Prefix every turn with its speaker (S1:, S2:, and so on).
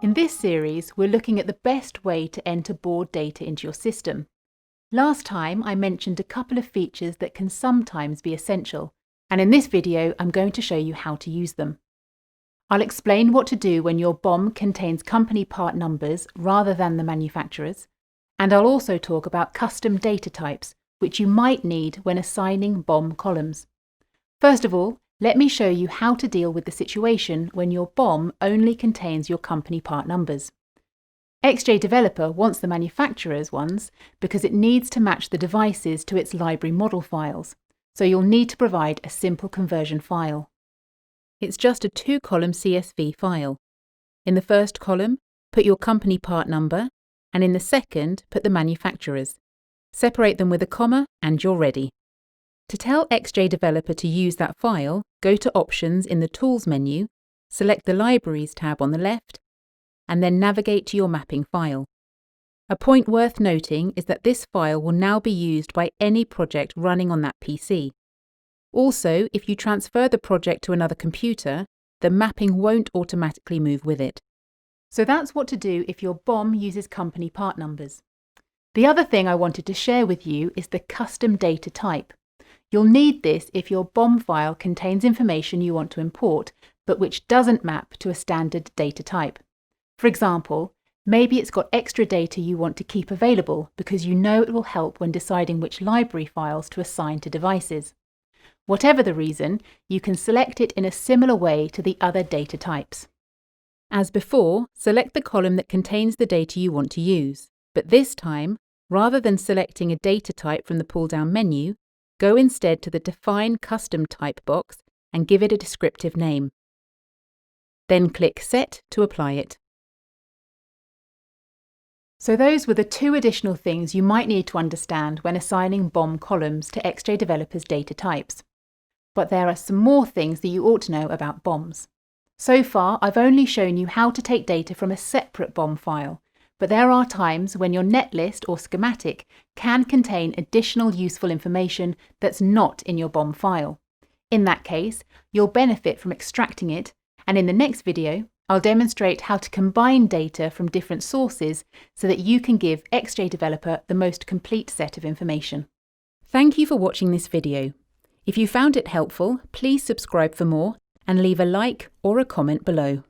S1: In this series, we're looking at the best way to enter board data into your system. Last time, I mentioned a couple of features that can sometimes be essential, and in this video, I'm going to show you how to use them. I'll explain what to do when your BOM contains company part numbers rather than the manufacturer's, and I'll also talk about custom data types, which you might need when assigning BOM columns. First of all, let me show you how to deal with the situation when your BOM only contains your company part numbers. XJ Developer wants the manufacturer's ones because it needs to match the devices to its library model files, so you'll need to provide a simple conversion file. It's just a 2-column CSV file. In the first column, put your company part number, and in the second, put the manufacturer's. Separate them with a comma, and you're ready. To tell XJ Developer to use that file, go to Options in the Tools menu, select the Libraries tab on the left, and then navigate to your mapping file. A point worth noting is that this file will now be used by any project running on that PC. Also, if you transfer the project to another computer, the mapping won't automatically move with it. So that's what to do if your BOM uses company part numbers. The other thing I wanted to share with you is the custom data type. You'll need this if your BOM file contains information you want to import, but which doesn't map to a standard data type. For example, maybe it's got extra data you want to keep available because you know it will help when deciding which library files to assign to devices. Whatever the reason, you can select it in a similar way to the other data types. As before, select the column that contains the data you want to use, but this time, rather than selecting a data type from the pull-down menu, go instead to the Define Custom Type box and give it a descriptive name. Then click Set to apply it. So those were the 2 additional things you might need to understand when assigning BOM columns to XJ Developer's data types. But there are some more things that you ought to know about BOMs. So far, I've only shown you how to take data from a separate BOM file, but there are times when your netlist or schematic can contain additional useful information that's not in your BOM file. In that case, you'll benefit from extracting it, and in the next video, I'll demonstrate how to combine data from different sources so that you can give XJ Developer the most complete set of information. Thank you for watching this video. If you found it helpful, please subscribe for more and leave a like or a comment below.